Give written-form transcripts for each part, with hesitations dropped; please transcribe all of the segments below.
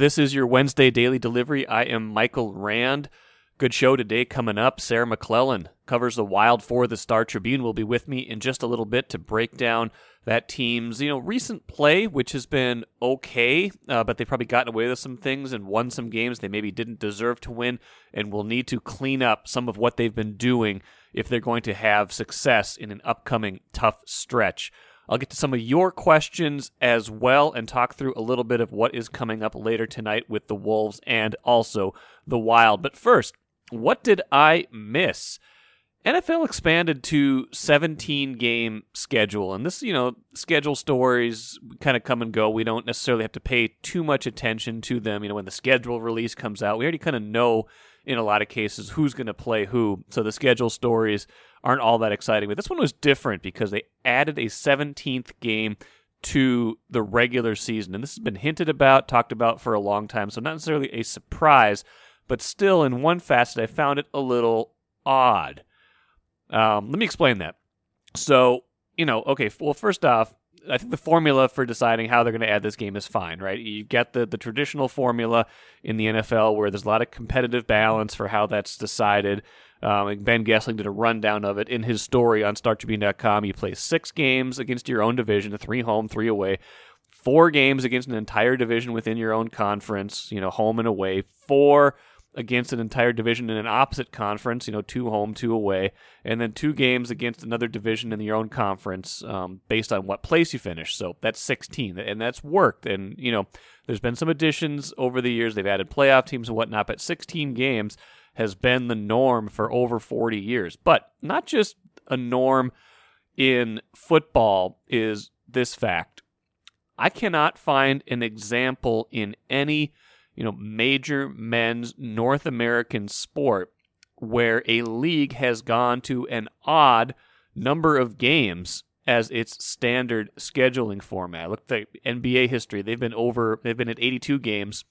This is your Wednesday Daily Delivery. I am Michael Rand. Good show today coming up. Sarah McLellan covers the Wild for the Star Tribune. Will be with me in just a little bit to break down that team's recent play, which has been okay, but they've probably gotten away with some things and won some games they maybe didn't deserve to win, and will need to clean up some of what they've been doing if they're going to have success in an upcoming tough stretch. I'll get to some of your questions as well and talk through a little bit of what is coming up later tonight with the Wolves and also the Wild. But first, what did I miss? NFL expanded to 17-game schedule, and this, schedule stories kind of come and go. We don't necessarily have to pay too much attention to them. When the schedule release comes out, we already kind of know in a lot of cases who's going to play who, so the schedule stories aren't all that exciting. But this one was different because they added a 17th game to the regular season, and this has been hinted about, talked about for a long time, so not necessarily a surprise, but still in one facet I found it a little odd. Let me explain that. So, first off, I think the formula for deciding how they're going to add this game is fine, right? You get the traditional formula in the NFL where there's a lot of competitive balance for how that's decided. Ben Gessling did a rundown of it in his story on StarTribune.com. You play 6 games against your own division, 3 home, 3 away, 4 games against an entire division within your own conference, home and away, 4 against an entire division in an opposite conference, 2 home, 2 away, and then 2 games against another division in your own conference based on what place you finish. So that's 16, and that's worked. And, there's been some additions over the years. They've added playoff teams and whatnot, but 16 games has been the norm for over 40 years. But not just a norm in football is this fact. I cannot find an example in any major men's North American sport where a league has gone to an odd number of games as its standard scheduling format. Look at the NBA history. They've been at 82 games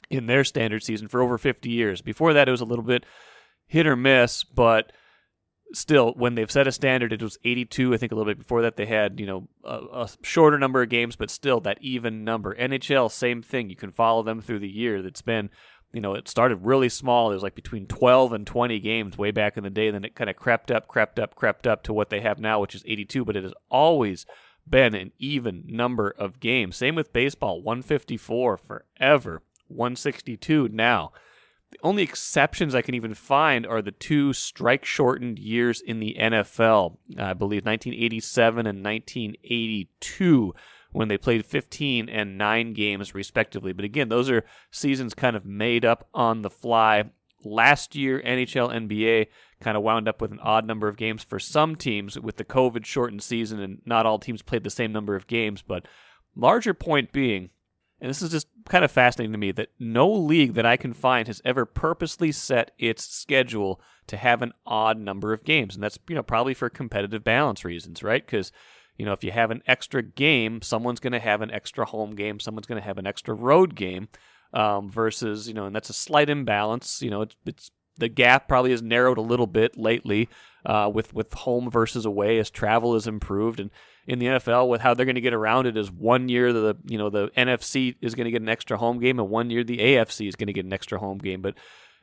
in their standard season for over 50 years. Before that, it was a little bit hit or miss, but still, when they've set a standard, it was 82. I think a little bit before that they had, a shorter number of games, but still that even number. NHL, same thing. You can follow them through the year. It's been, it started really small. It was like between 12 and 20 games way back in the day. Then it kind of crept up to what they have now, which is 82. But it has always been an even number of games. Same with baseball, 154 forever, 162 now. The only exceptions I can even find are the 2 strike-shortened years in the NFL, I believe 1987 and 1982, when they played 15 and 9 games respectively. But again, those are seasons kind of made up on the fly. Last year, NHL, NBA kind of wound up with an odd number of games for some teams with the COVID-shortened season, and not all teams played the same number of games. But larger point being, and this is just kind of fascinating to me, that no league that I can find has ever purposely set its schedule to have an odd number of games. And that's, probably for competitive balance reasons, right? Because, if you have an extra game, someone's going to have an extra home game, someone's going to have an extra road game, versus, and that's a slight imbalance. It's the gap probably has narrowed a little bit lately with home versus away as travel has improved. And in the NFL, with how they're going to get around it is 1 year the NFC is going to get an extra home game, and 1 year the AFC is going to get an extra home game. But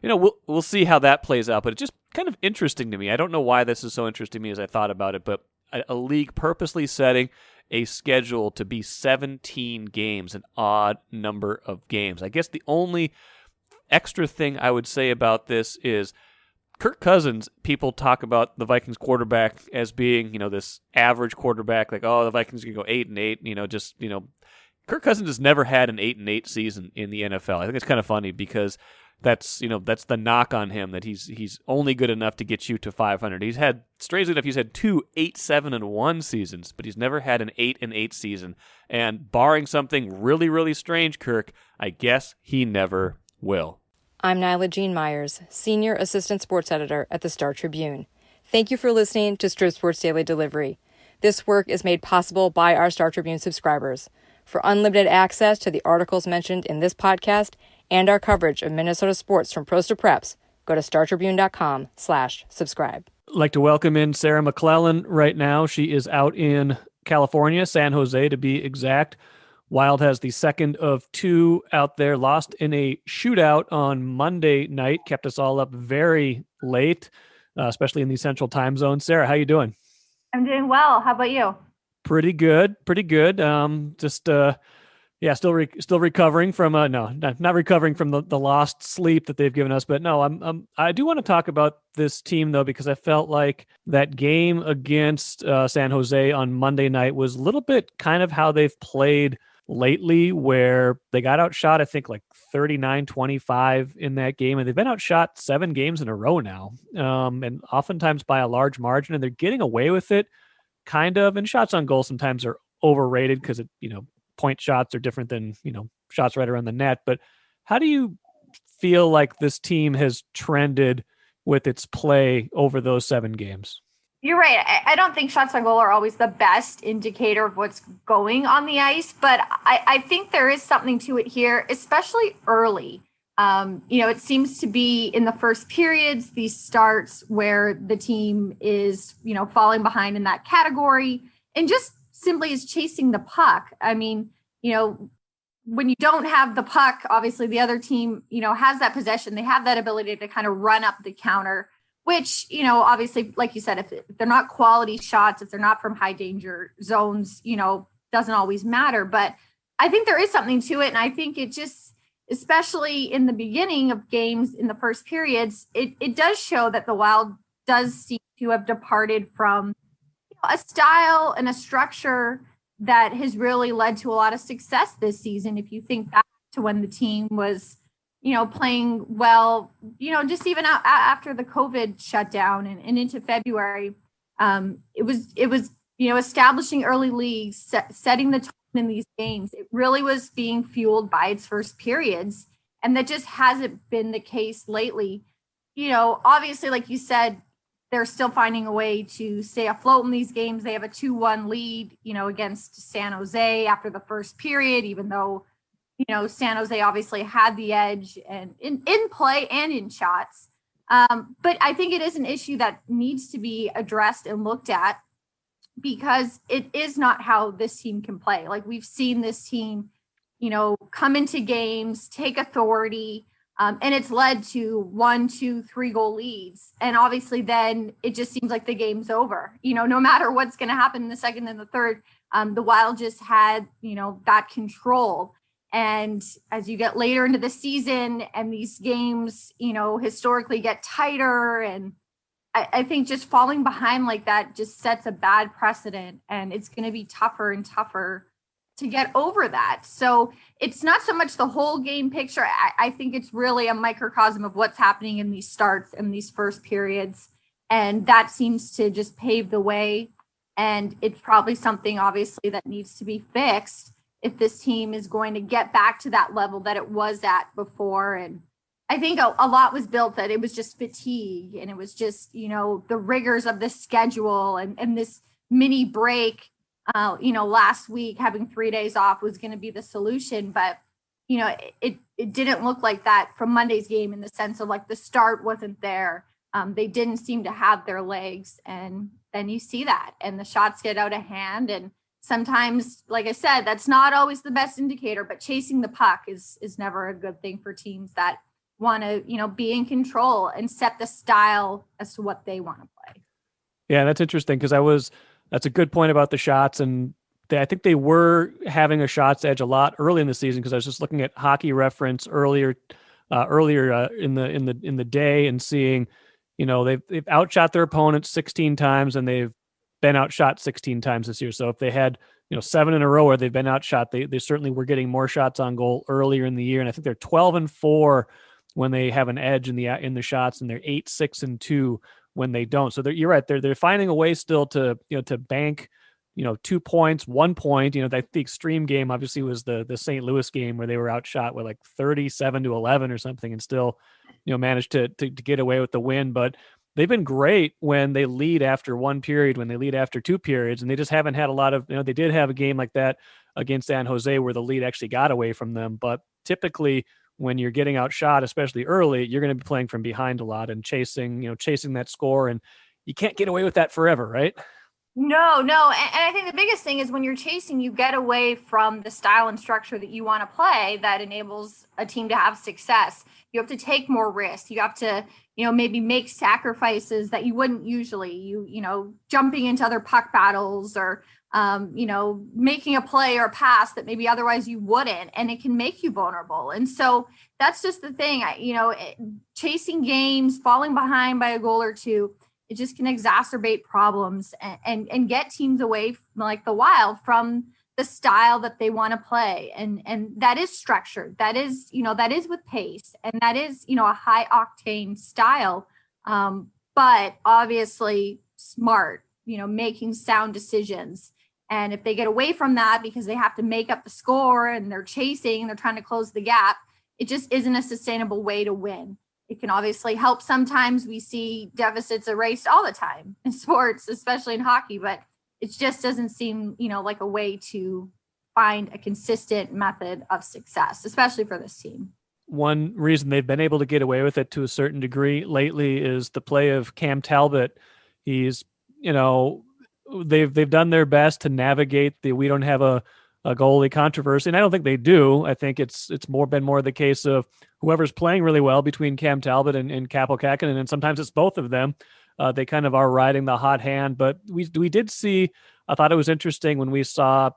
we'll see how that plays out. But it's just kind of interesting to me. I don't know why this is so interesting to me as I thought about it, but a league purposely setting a schedule to be 17 games, an odd number of games. I guess the only extra thing I would say about this is Kirk Cousins. People talk about the Vikings quarterback as being, this average quarterback, like, the Vikings can go 8-8, Kirk Cousins has never had an 8-8 season in the NFL. I think it's kind of funny because that's the knock on him, that he's only good enough to get you to 500. Strangely enough, he's had 2 8-7-1 seasons, but he's never had an 8-8 season. And barring something really, really strange, Kirk, I guess he never will. I'm Nyla Jean Myers, Senior Assistant Sports Editor at the Star Tribune. Thank you for listening to Strip Sports Daily Delivery. This work is made possible by our Star Tribune subscribers. For unlimited access to the articles mentioned in this podcast and our coverage of Minnesota sports from pros to preps, go to startribune.com/subscribe. I'd like to welcome in Sarah McLellan right now. She is out in California, San Jose to be exact. Wild has the second of two out there, lost in a shootout on Monday night, kept us all up very late, especially in the central time zone. Sarah, how you doing? I'm doing well. How about you? Pretty good, pretty good. Yeah, still recovering from no, not recovering from the lost sleep that they've given us. But no, I do want to talk about this team though, because I felt like that game against San Jose on Monday night was a little bit kind of how they've played lately, where they got outshot, I think like 39-25 in that game, and they've been outshot 7 games in a row now, and oftentimes by a large margin, and they're getting away with it, kind of. And shots on goal sometimes are overrated because point shots are different than, shots right around the net. But how do you feel like this team has trended with its play over those 7 games? You're right. I don't think shots on goal are always the best indicator of what's going on the ice, but I think there is something to it here, especially early. It seems to be in the first periods, these starts where the team is, falling behind in that category and just simply is chasing the puck. I mean, when you don't have the puck, obviously the other team, has that possession. They have that ability to kind of run up the counter, which, obviously, like you said, if they're not quality shots, if they're not from high danger zones, doesn't always matter. But I think there is something to it. And I think it just, especially in the beginning of games in the first periods, it does show that the Wild does seem to have departed from a style and a structure that has really led to a lot of success this season. If you think back to when the team was, playing well, just even after the COVID shutdown and into February, it was, establishing early leagues, setting the tone in these games. It really was being fueled by its first periods. And that just hasn't been the case lately. Obviously, like you said, they're still finding a way to stay afloat in these games. They have a 2-1 lead, against San Jose after the first period, even though, San Jose obviously had the edge and in play and in shots. But I think it is an issue that needs to be addressed and looked at, because it is not how this team can play. Like, we've seen this team, come into games, take authority, and it's led to 1, 2, 3 goal leads. And obviously then it just seems like the game's over, no matter what's going to happen in the second and the third. The Wild just had, that control. And as you get later into the season and these games, historically get tighter, and I think just falling behind like that just sets a bad precedent, and it's going to be tougher and tougher to get over that. So it's not so much the whole game picture. I think it's really a microcosm of what's happening in these starts and these first periods. And that seems to just pave the way. And it's probably something obviously that needs to be fixed if this team is going to get back to that level that it was at before. And I think a lot was built that it was just fatigue, and it was just, the rigors of the schedule and this mini break, last week, having 3 days off was going to be the solution. But, it didn't look like that from Monday's game, in the sense of like the start wasn't there. They didn't seem to have their legs, and then you see that, and the shots get out of hand. And sometimes, like I said, that's not always the best indicator, but chasing the puck is never a good thing for teams that want to, be in control and set the style as to what they want to play. Yeah, that's interesting, because that's a good point about the shots. And I think they were having a shots edge a lot early in the season, because I was just looking at Hockey Reference earlier in the day and seeing, they've outshot their opponents 16 times, and they've been outshot 16 times this year. So if they had, 7 in a row where they've been outshot, they certainly were getting more shots on goal earlier in the year. And I think they're 12-4 when they have an edge in the shots, and they're 8-6-2 when they don't. So you're right. They're finding a way still to, to bank, 2 points, 1 point. The extreme game obviously was the St. Louis game, where they were outshot with like 37-11 or something, and still, managed to get away with the win. But they've been great when they lead after 1 period, when they lead after 2 periods, and they just haven't had a lot of, they did have a game like that against San Jose where the lead actually got away from them. But typically, when you're getting outshot, especially early, you're going to be playing from behind a lot and chasing that score, and you can't get away with that forever, right? No. And I think the biggest thing is when you're chasing, you get away from the style and structure that you want to play that enables a team to have success. You have to take more risks. You have to, maybe make sacrifices that you wouldn't usually. Jumping into other puck battles or, making a play or a pass that maybe otherwise you wouldn't, and it can make you vulnerable. And so that's just the thing. Chasing games, falling behind by a goal or two, it just can exacerbate problems and get teams away like the Wild from the style that they want to play. And that is structured. That is with pace, and that is, a high octane style. But obviously smart, making sound decisions. And if they get away from that because they have to make up the score and they're chasing and they're trying to close the gap, it just isn't a sustainable way to win. It can obviously help sometimes. We see deficits erased all the time in sports, especially in hockey, but it just doesn't seem, like a way to find a consistent method of success, especially for this team. One reason they've been able to get away with it to a certain degree lately is the play of Cam Talbot. He's, they've done their best to navigate we don't have a goalie controversy, and I don't think they do. I think it's been more the case of whoever's playing really well between Cam Talbot and Kaapo Kähkönen, and sometimes it's both of them. They kind of are riding the hot hand, but we did see. I thought it was interesting when we saw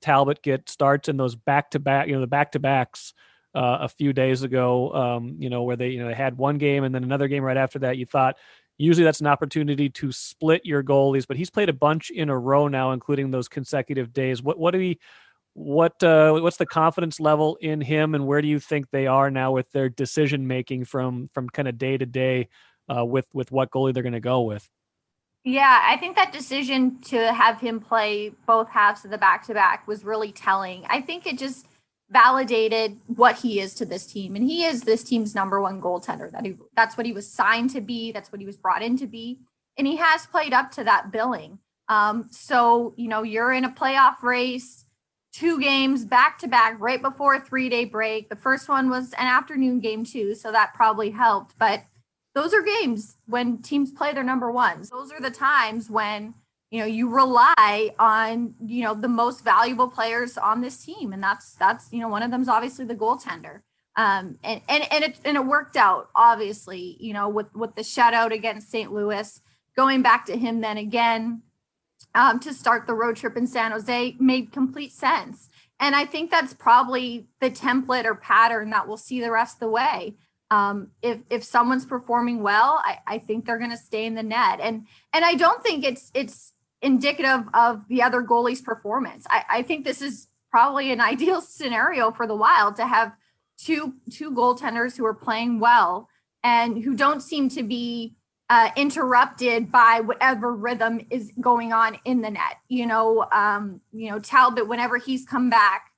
Talbot get starts in those back-to-back, the back-to-backs a few days ago. Where they had one game and then another game right after that. You thought usually that's an opportunity to split your goalies, but he's played a bunch in a row now, including those consecutive days. What's the confidence level in him, and where do you think they are now with their decision making from kind of day to day with what goalie they're going to go with? Yeah, I think that decision to have him play both halves of the back-to-back was really telling. I think it just validated what he is to this team. And he is this team's number one goaltender. That's what he was signed to be. That's what he was brought in to be. And he has played up to that billing. So, you're in a playoff race, 2 games back to back right before a 3-day break. The first one was an afternoon game too, so that probably helped. But those are games when teams play their number ones. Those are the times when you rely on, the most valuable players on this team. And that's, one of them is obviously the goaltender. And it worked out, obviously, with the shutout against St. Louis, going back to him then again to start the road trip in San Jose made complete sense. And I think that's probably the template or pattern that we'll see the rest of the way. If someone's performing well, I think they're going to stay in the net. And I don't think it's indicative of the other goalie's performance. I think this is probably an ideal scenario for the Wild to have two goaltenders who are playing well and who don't seem to be interrupted by whatever rhythm is going on in the net. Talbot, whenever he's come back,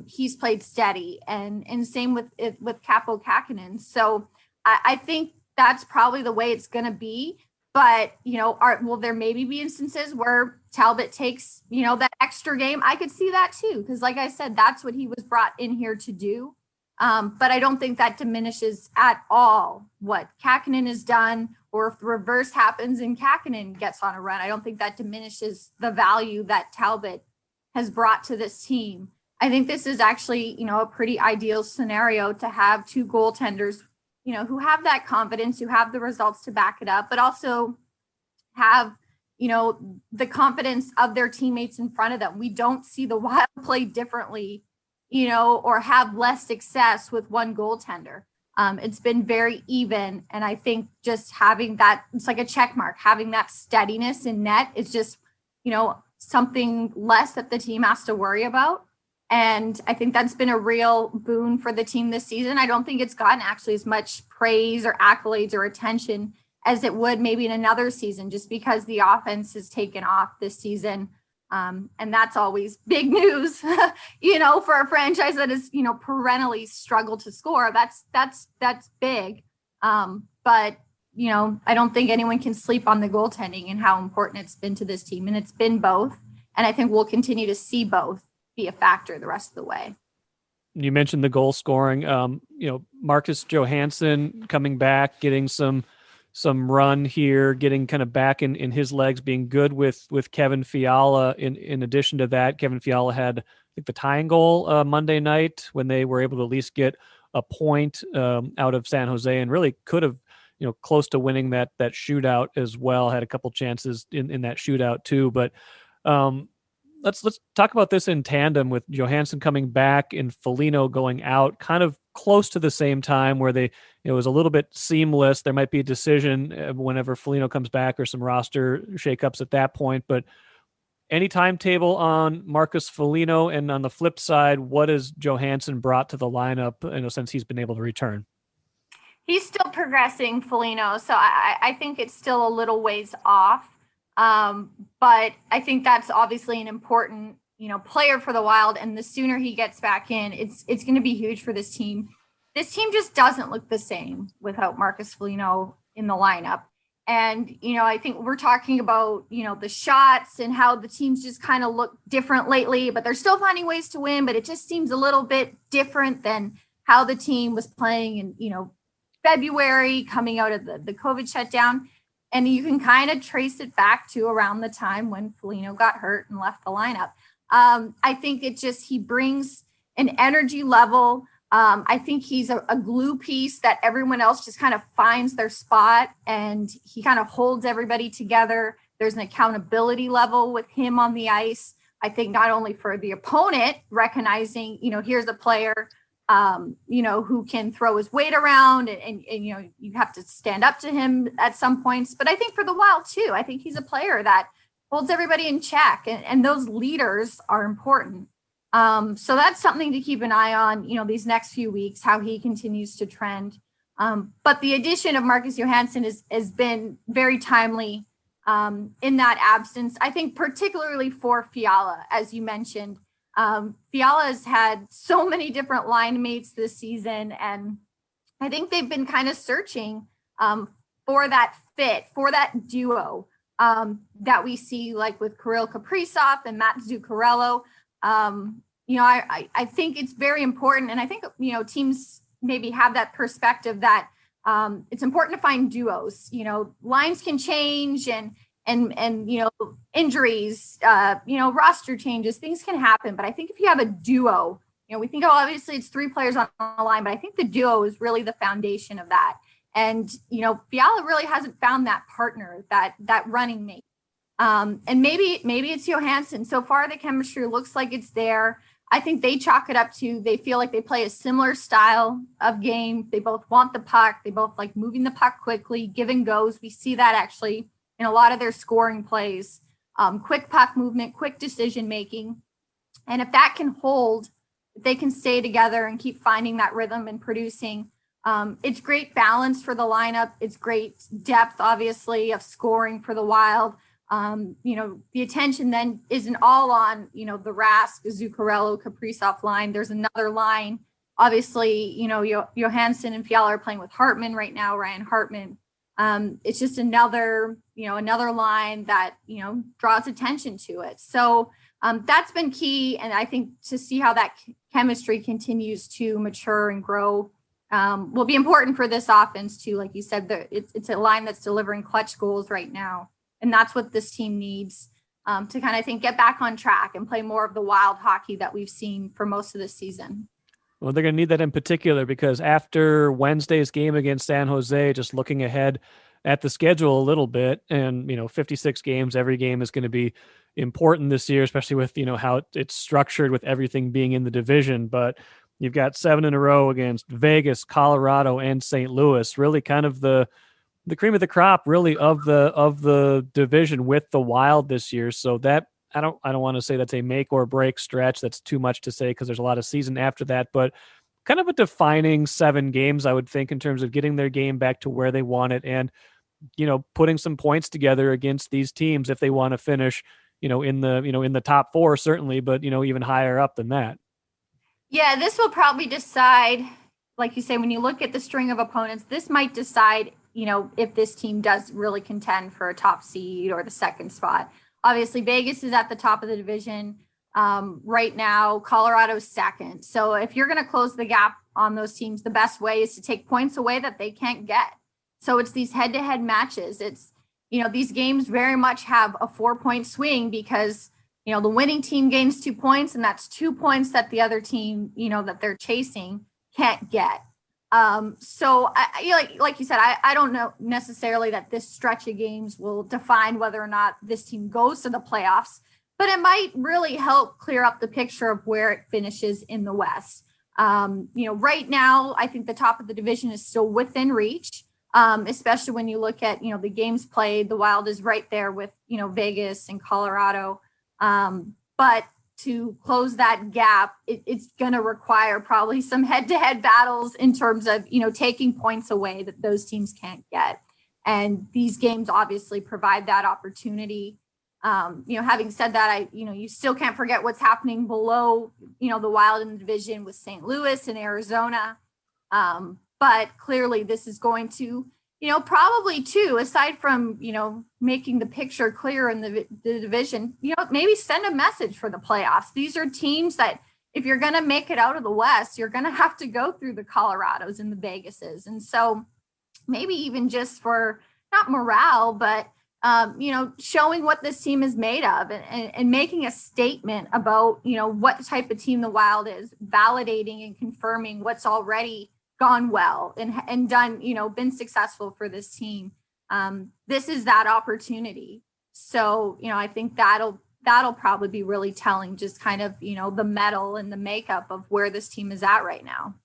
he's played steady, and same with Kaapo Kähkönen. So I think that's probably the way it's going to be. But, will there maybe be instances where Talbot takes, that extra game? I could see that too. Because like I said, that's what he was brought in here to do. But I don't think that diminishes at all what Kähkönen has done, or if the reverse happens and Kähkönen gets on a run, I don't think that diminishes the value that Talbot has brought to this team. I think this is actually, a pretty ideal scenario to have 2 goaltenders, who have that confidence, who have the results to back it up, but also have, the confidence of their teammates in front of them. We don't see the Wild play differently, or have less success with one goaltender. It's been very even. And I think just having that, it's like a check mark, having that steadiness in net is just, something less that the team has to worry about. And I think that's been a real boon for the team this season. I don't think it's gotten actually as much praise or accolades or attention as it would maybe in another season, just because the offense has taken off this season. And that's always big news, for a franchise that has, perennially struggled to score. That's big. But, I don't think anyone can sleep on the goaltending and how important it's been to this team. And it's been both. And I think we'll continue to see both be a factor the rest of the way. You mentioned the goal scoring, Marcus Johansson coming back, getting some some run here, getting kind of back in his legs, being good with Kevin Fiala. In addition to that, Kevin Fiala had, I think, the tying goal Monday night when they were able to at least get a point out of San Jose, and really could have, close to winning that shootout as well. Had a couple chances in that shootout too, but let's talk about this in tandem with Johansson coming back and Foligno going out, kind of close to the same time, where it was a little bit seamless. There might be a decision whenever Foligno comes back or some roster shakeups at that point, but any timetable on Marcus Foligno? And on the flip side, what has Johansson brought to the lineup, since he's been able to return? He's still progressing, Foligno, so I think it's still a little ways off. But I think that's obviously an important, player for the Wild. And the sooner he gets back in, it's going to be huge for this team. This team just doesn't look the same without Marcus Foligno in the lineup. And, I think we're talking about, the shots and how the teams just kind of look different lately, but they're still finding ways to win. But it just seems a little bit different than how the team was playing in, February, coming out of the COVID shutdown. And you can kind of trace it back to around the time when Foligno got hurt and left the lineup. I think he brings an energy level. I think he's a glue piece that everyone else just kind of finds their spot, and he kind of holds everybody together. There's an accountability level with him on the ice. I think not only for the opponent, recognizing, here's a player who can throw his weight around and you have to stand up to him at some points. But I think for the Wild too, I think he's a player that holds everybody in check, and those leaders are important. So that's something to keep an eye on, these next few weeks, how he continues to trend. But the addition of Marcus Johansson has been very timely in that absence. I think particularly for Fiala, as you mentioned. Fiala has had so many different line mates this season, and I think they've been kind of searching for that fit, for that duo that we see, like with Kirill Kaprizov and Matt Zuccarello. I think it's very important, and I think teams maybe have that perspective that it's important to find duos. Lines can change, and injuries, roster changes, things can happen. But I think if you have a duo, we think, obviously it's three players on the line, but I think the duo is really the foundation of that. And, Fiala really hasn't found that partner, that running mate. And maybe it's Johansson. So far, the chemistry looks like it's there. I think they chalk it up to, they feel like they play a similar style of game. They both want the puck. They both like moving the puck quickly, give and goes. We see that actually in a lot of their scoring plays, quick puck movement, quick decision-making. And if that can hold, if they can stay together and keep finding that rhythm and producing, it's great balance for the lineup. It's great depth, obviously, of scoring for the Wild. The attention then isn't all on, the Rask, Zuccarello, Kaprizov line. There's another line. Obviously, Johansson and Fiala are playing with Hartman right now, Ryan Hartman. It's just another line that, draws attention to it. So that's been key. And I think to see how that chemistry continues to mature and grow will be important for this offense too. Like you said, it's a line that's delivering clutch goals right now. And that's what this team needs to kind of get back on track and play more of the Wild hockey that we've seen for most of the season. Well, they're going to need that in particular because after Wednesday's game against San Jose, just looking ahead at the schedule a little bit, and 56 games, every game is going to be important this year, especially with how it's structured with everything being in the division. But you've got 7 in a row against Vegas, Colorado, and St. Louis. Really, kind of the cream of the crop, really, of the division with the Wild this year. So that I don't want to say that's a make or break stretch. That's too much to say because there's a lot of season after that, but kind of a defining 7 games, I would think, in terms of getting their game back to where they want it and, putting some points together against these teams if they want to finish, in the top 4, certainly, but, even higher up than that. Yeah, this will probably decide, like you say, when you look at the string of opponents, this might decide, if this team does really contend for a top seed or the second spot. Obviously, Vegas is at the top of the division right now. Colorado's second. So if you're going to close the gap on those teams, the best way is to take points away that they can't get. So it's these head-to-head matches. It's, these games very much have a 4-point swing because, the winning team gains 2 points, and that's 2 points that the other team, that they're chasing can't get. So like you said, I don't know necessarily that this stretch of games will define whether or not this team goes to the playoffs, but it might really help clear up the picture of where it finishes in the West. Right now, I think the top of the division is still within reach, especially when you look at, the games played. The Wild is right there with, Vegas and Colorado. But to close that gap, it's going to require probably some head-to-head battles in terms of, taking points away that those teams can't get. And these games obviously provide that opportunity. Having said that, you still can't forget what's happening below, the Wild in the division with St. Louis and Arizona. But clearly this is going to, probably too, aside from, making the picture clear in the division, maybe send a message for the playoffs. These are teams that if you're going to make it out of the West, you're going to have to go through the Colorados and the Vegases. And so maybe even just for not morale, but, showing what this team is made of and making a statement about, what type of team the Wild is, validating and confirming what's already gone well and done, been successful for this team. This is that opportunity. So, I think that'll probably be really telling, just kind of, the mettle and the makeup of where this team is at right now.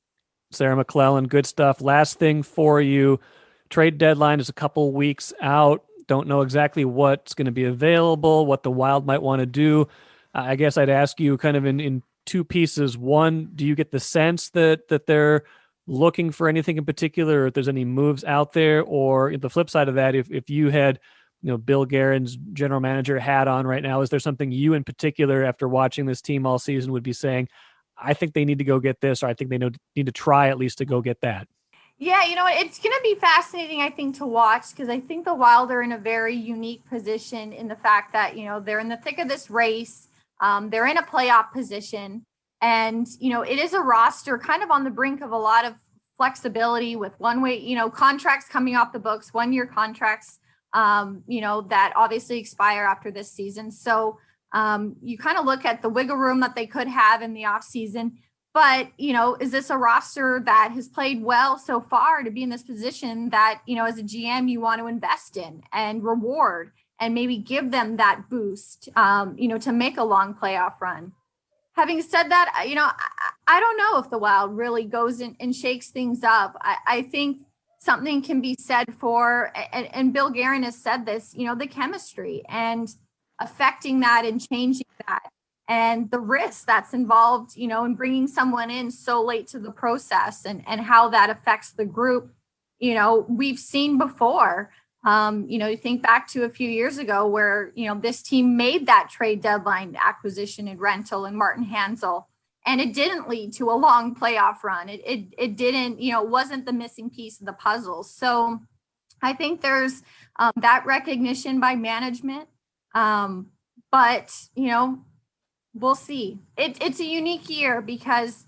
Sarah McLellan, good stuff. Last thing for you, trade deadline is a couple weeks out. Don't know exactly what's going to be available, what the Wild might want to do. I guess I'd ask you kind of in two pieces. One, do you get the sense that they're looking for anything in particular, or if there's any moves out there? Or the flip side of that, if you had, Bill Guerin's general manager hat on right now, is there something you in particular, after watching this team all season, would be saying, I think they need to go get this, or I think they need to try at least to go get that? Yeah, it's going to be fascinating, I think, to watch, because I think the Wild are in a very unique position in the fact that, they're in the thick of this race. They're in a playoff position. And, it is a roster kind of on the brink of a lot of flexibility with one-way, contracts coming off the books, 1-year contracts, that obviously expire after this season. So you kind of look at the wiggle room that they could have in the offseason. But, is this a roster that has played well so far to be in this position that, as a GM, you want to invest in and reward and maybe give them that boost, to make a long playoff run? Having said that, I don't know if the Wild really goes in and shakes things up. I think something can be said for, and Bill Guerin has said this, the chemistry and affecting that and changing that. And the risk that's involved, in bringing someone in so late to the process and how that affects the group, we've seen before. You think back to a few years ago where, this team made that trade deadline acquisition and rental and Martin Hansel, and it didn't lead to a long playoff run. It didn't, wasn't the missing piece of the puzzle. So I think there's that recognition by management. But, we'll see. It's a unique year because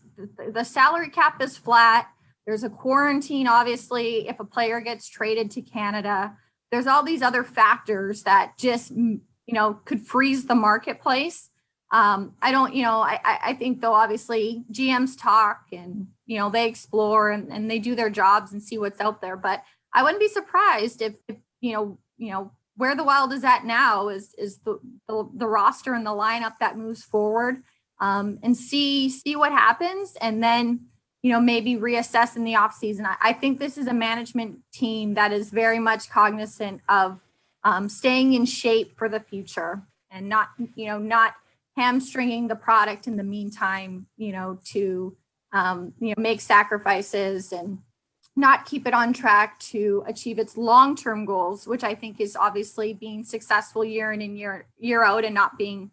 the salary cap is flat. There's a quarantine, obviously, if a player gets traded to Canada. There's all these other factors that just, could freeze the marketplace. I think, though, obviously, GMs talk and, they explore and they do their jobs and see what's out there. But I wouldn't be surprised if where the Wild is at now is the roster and the lineup that moves forward, and see what happens, and then maybe reassess in the offseason. I think this is a management team that is very much cognizant of staying in shape for the future and not hamstringing the product in the meantime, to make sacrifices and not keep it on track to achieve its long-term goals, which I think is obviously being successful year in and year out, and not being,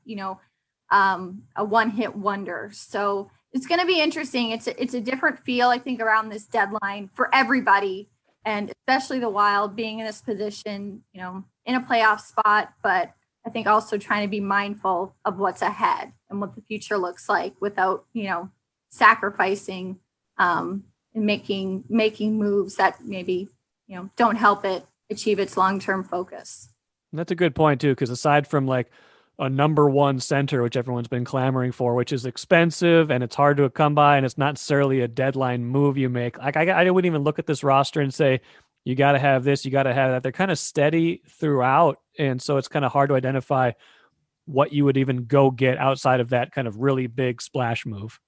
a one-hit wonder. So it's going to be interesting. It's a different feel, I think, around this deadline for everybody, and especially the Wild being in this position, in a playoff spot, but I think also trying to be mindful of what's ahead and what the future looks like without, sacrificing, and making moves that maybe don't help it achieve its long-term focus. That's a good point too, because aside from like a number one center, which everyone's been clamoring for, which is expensive and it's hard to come by, and it's not necessarily a deadline move you make. Like I wouldn't even look at this roster and say, you got to have this, you got to have that. They're kind of steady throughout. And so it's kind of hard to identify what you would even go get outside of that kind of really big splash move.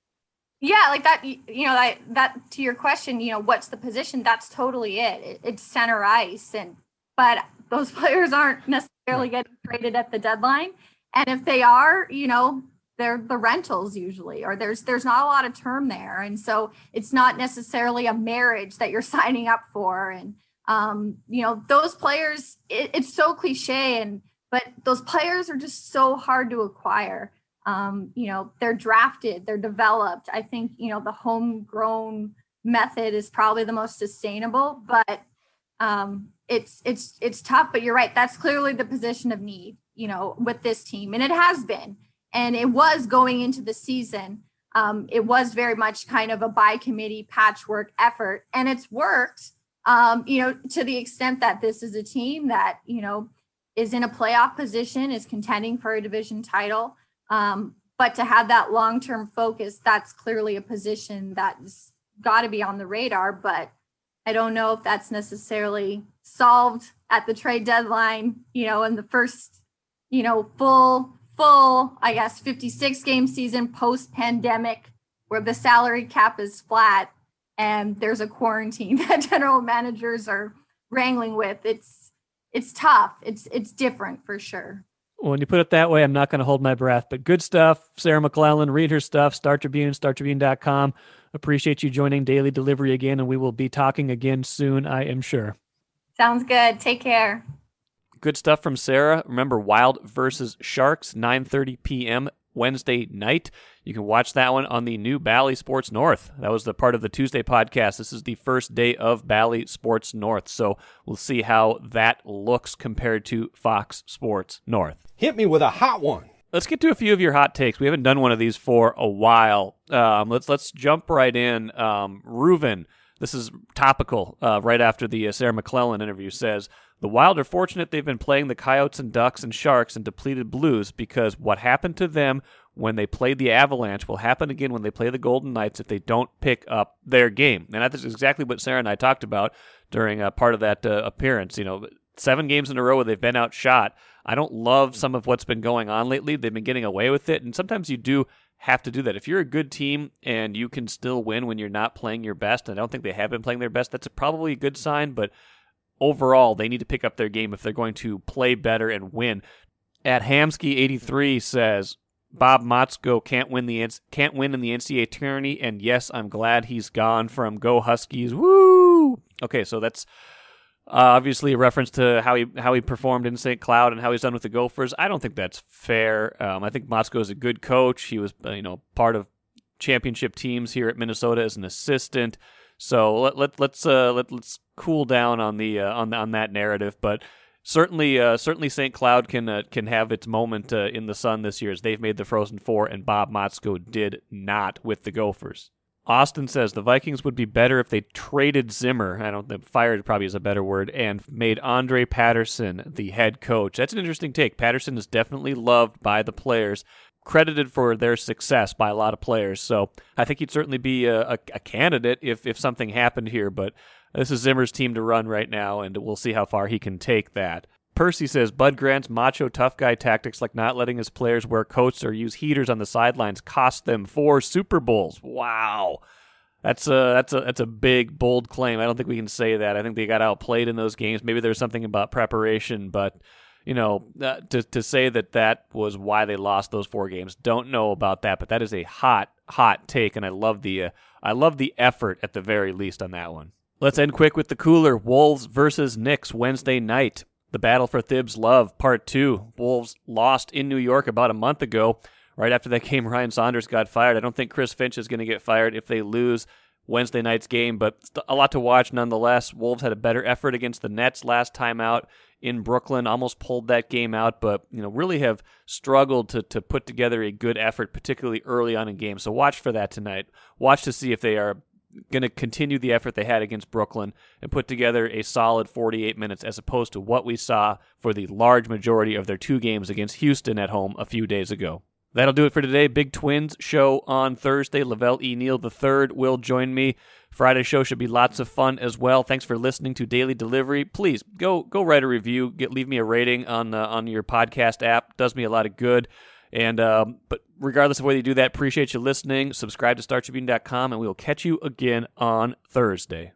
Yeah, like that, that to your question, what's the position? That's totally it. It's center ice. But those players aren't necessarily getting traded at the deadline. And if they are, they're the rentals usually, or there's not a lot of term there. And so it's not necessarily a marriage that you're signing up for. And, those players, it's so cliche, but those players are just so hard to acquire. They're drafted, they're developed. I think, the homegrown method is probably the most sustainable, but it's tough. But you're right. That's clearly the position of need, with this team. And it has been, and it was going into the season. It was very much kind of a by committee patchwork effort, and it's worked, to the extent that this is a team that, is in a playoff position, is contending for a division title. But to have that long-term focus, that's clearly a position that's got to be on the radar. But I don't know if that's necessarily solved at the trade deadline, in the first, full, I guess, 56 game season post-pandemic, where the salary cap is flat and there's a quarantine that general managers are wrangling with. It's tough. It's different for sure. When you put it that way, I'm not going to hold my breath, but good stuff. Sarah McLellan, read her stuff, Star Tribune, startribune.com. Appreciate you joining Daily Delivery again, and we will be talking again soon, I am sure. Sounds good. Take care. Good stuff from Sarah. Remember, Wild versus Sharks, 9:30 p.m. Wednesday night. You can watch that one on the new Bally Sports North. That was the part of the Tuesday podcast. This is the first day of Bally Sports North, so we'll see how that looks compared to Fox Sports North. Hit me with a hot one. Let's get to a few of your hot takes. We haven't done one of these for a while. Let's jump right in. Reuven, this is topical. Right after the Sarah McLellan interview, says the Wild are fortunate they've been playing the Coyotes and Ducks and Sharks and depleted Blues, because what happened to them when they played the Avalanche will happen again when they play the Golden Knights if they don't pick up their game. And that's exactly what Sarah and I talked about during part of that appearance. 7 games in a row where they've been outshot. I don't love some of what's been going on lately. They've been getting away with it, and sometimes you do have to do that. If you're a good team and you can still win when you're not playing your best, and I don't think they have been playing their best, that's probably a good sign, but overall, they need to pick up their game if they're going to play better and win. At Hamsky83 says, Bob Motzko can't win in the NCAA tourney, and yes, I'm glad he's gone from Go Huskies. Woo! Okay, so that's obviously a reference to how he performed in St. Cloud and how he's done with the Gophers. I don't think that's fair. I think Motzko is a good coach. He was part of championship teams here at Minnesota as an assistant. So let's cool down on the on that narrative, but certainly St. Cloud can have its moment in the sun this year, as they've made the Frozen Four and Bob Motzko did not with the Gophers. Austin says the Vikings would be better if they traded Zimmer. I don't think fired probably is a better word, and made Andre Patterson the head coach. That's an interesting take. Patterson is definitely loved by the players, credited for their success by a lot of players. So I think he'd certainly be a candidate if something happened here, but this is Zimmer's team to run right now, and we'll see how far he can take that. Percy says Bud Grant's macho tough guy tactics, like not letting his players wear coats or use heaters on the sidelines, cost them 4 Super Bowls. Wow. That's a big, bold claim. I don't think we can say that. I think they got outplayed in those games. Maybe there's something about preparation, but to say that was why they lost those 4 games, don't know about that. But that is a hot take, and I love the effort at the very least on that one. Let's end quick with the cooler. Wolves versus Knicks Wednesday night. The battle for Thibs' love, part 2. Wolves lost in New York about a month ago. Right after that game, Ryan Saunders got fired. I don't think Chris Finch is going to get fired if they lose Wednesday night's game, but a lot to watch nonetheless. Wolves had a better effort against the Nets last time out in Brooklyn, almost pulled that game out, but really have struggled to put together a good effort, particularly early on in games. So watch for that tonight. Watch to see if they are going to continue the effort they had against Brooklyn and put together a solid 48 minutes as opposed to what we saw for the large majority of their 2 games against Houston at home a few days ago. That'll do it for today. Big Twins show on Thursday. Lavelle E. Neal III will join me. Friday show should be lots of fun as well. Thanks for listening to Daily Delivery. Please go write a review. Leave me a rating on your podcast app. Does me a lot of good. And but regardless of whether you do that, appreciate you listening. Subscribe to StarTribune.com, and we will catch you again on Thursday.